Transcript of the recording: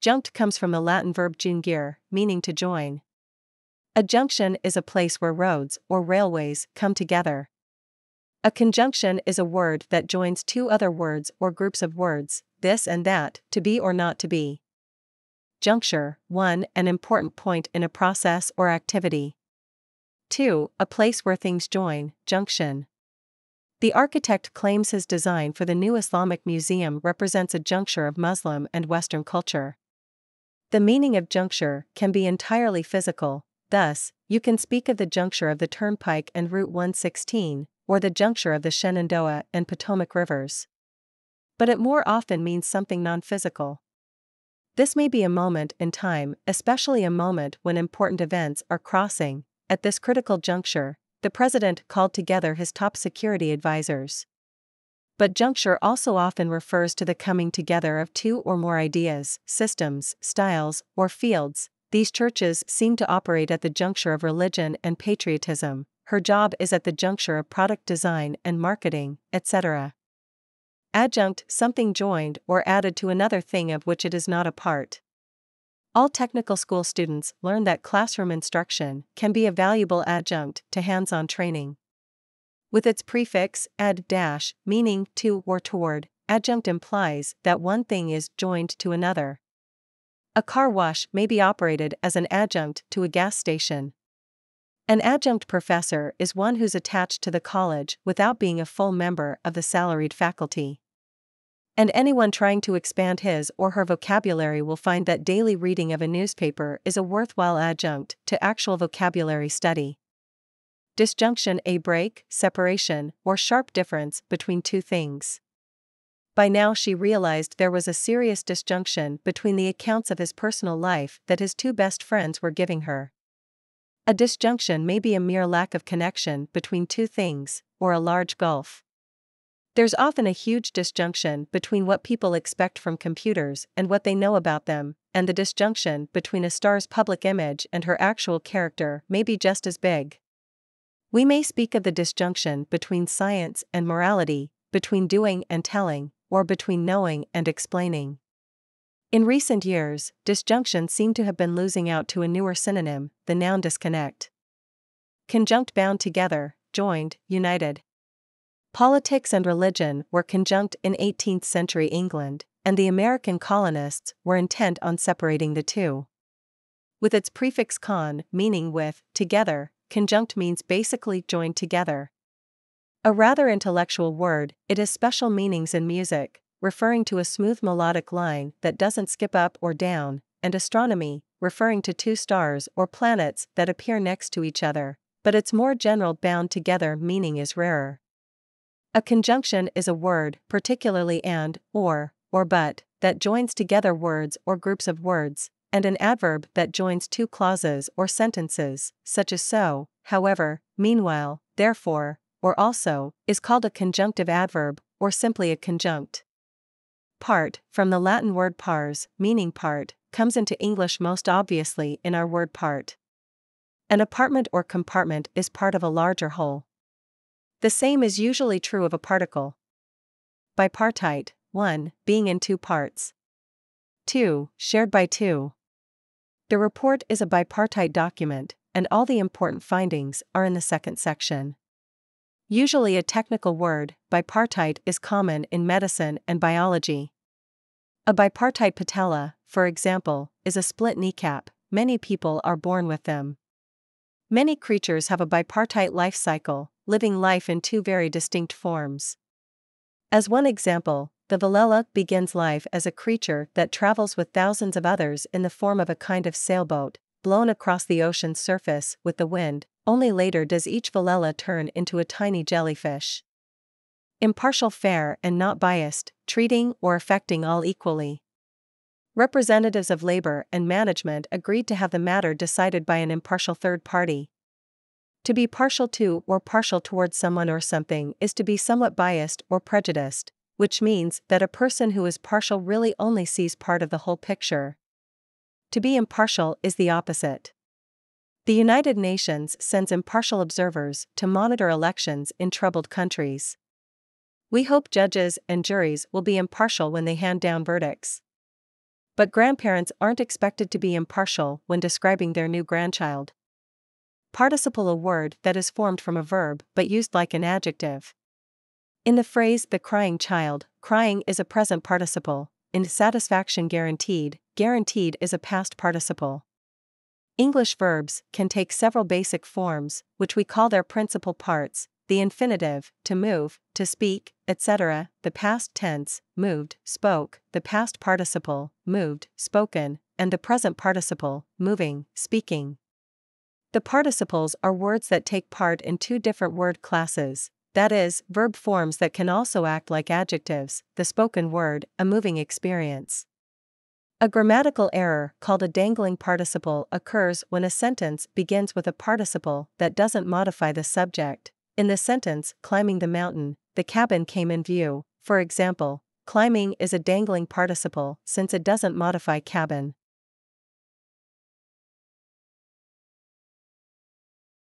Junct comes from the Latin verb jungere, meaning to join. A junction is a place where roads or railways come together. A conjunction is a word that joins two other words or groups of words, this and that, to be or not to be. Juncture, 1. An important point in a process or activity. 2. A place where things join, junction. The architect claims his design for the new Islamic museum represents a juncture of Muslim and Western culture. The meaning of juncture can be entirely physical, thus, you can speak of the juncture of the Turnpike and Route 116, or the juncture of the Shenandoah and Potomac rivers. But it more often means something non-physical. This may be a moment in time, especially a moment when important events are crossing. At this critical juncture, the president called together his top security advisors. But juncture also often refers to the coming together of two or more ideas, systems, styles, or fields. These churches seem to operate at the juncture of religion and patriotism. Her job is at the juncture of product design and marketing, etc. Adjunct, something joined or added to another thing of which it is not a part. All technical school students learn that classroom instruction can be a valuable adjunct to hands-on training. With its prefix, ad-, meaning to or toward, adjunct implies that one thing is joined to another. A car wash may be operated as an adjunct to a gas station. An adjunct professor is one who's attached to the college without being a full member of the salaried faculty. And anyone trying to expand his or her vocabulary will find that daily reading of a newspaper is a worthwhile adjunct to actual vocabulary study. Disjunction, a break, separation, or sharp difference between two things. By now she realized there was a serious disjunction between the accounts of his personal life that his two best friends were giving her. A disjunction may be a mere lack of connection between two things, or a large gulf. There's often a huge disjunction between what people expect from computers and what they know about them, and the disjunction between a star's public image and her actual character may be just as big. We may speak of the disjunction between science and morality, between doing and telling, or between knowing and explaining. In recent years, disjunctions seem to have been losing out to a newer synonym, the noun disconnect. Conjunct, bound together, joined, united. Politics and religion were conjunct in 18th century England, and the American colonists were intent on separating the two. With its prefix con, meaning with, together, conjunct means basically joined together. A rather intellectual word, it has special meanings in music, referring to a smooth melodic line that doesn't skip up or down, and astronomy, referring to two stars or planets that appear next to each other, but its more general bound together meaning is rarer. A conjunction is a word, particularly and, or but, that joins together words or groups of words, and an adverb that joins two clauses or sentences, such as so, however, meanwhile, therefore, or also, is called a conjunctive adverb, or simply a conjunct. Part, from the Latin word pars, meaning part, comes into English most obviously in our word part. An apartment or compartment is part of a larger whole. The same is usually true of a particle. Bipartite, 1. Being in two parts. 2. Shared by two. The report is a bipartite document, and all the important findings are in the second section. Usually a technical word, bipartite is common in medicine and biology. A bipartite patella, for example, is a split kneecap. Many people are born with them. Many creatures have a bipartite life cycle, living life in two very distinct forms. As one example, the velella begins life as a creature that travels with thousands of others in the form of a kind of sailboat, blown across the ocean's surface with the wind. Only later does each velella turn into a tiny jellyfish. Impartial, fair and not biased, treating or affecting all equally. Representatives of labor and management agreed to have the matter decided by an impartial third party. To be partial to or partial towards someone or something is to be somewhat biased or prejudiced, which means that a person who is partial really only sees part of the whole picture. To be impartial is the opposite. The United Nations sends impartial observers to monitor elections in troubled countries. We hope judges and juries will be impartial when they hand down verdicts. But grandparents aren't expected to be impartial when describing their new grandchild. Participle, a word that is formed from a verb but used like an adjective. In the phrase "the crying child," crying is a present participle. In satisfaction guaranteed, guaranteed is a past participle. English verbs can take several basic forms, which we call their principal parts: the infinitive, to move, to speak, etc., the past tense, moved, spoke, the past participle, moved, spoken, and the present participle, moving, speaking. The participles are words that take part in two different word classes, that is, verb forms that can also act like adjectives: the spoken word, a moving experience. A grammatical error called a dangling participle occurs when a sentence begins with a participle that doesn't modify the subject. In the sentence, "climbing the mountain, the cabin came in view," for example, climbing is a dangling participle since it doesn't modify cabin.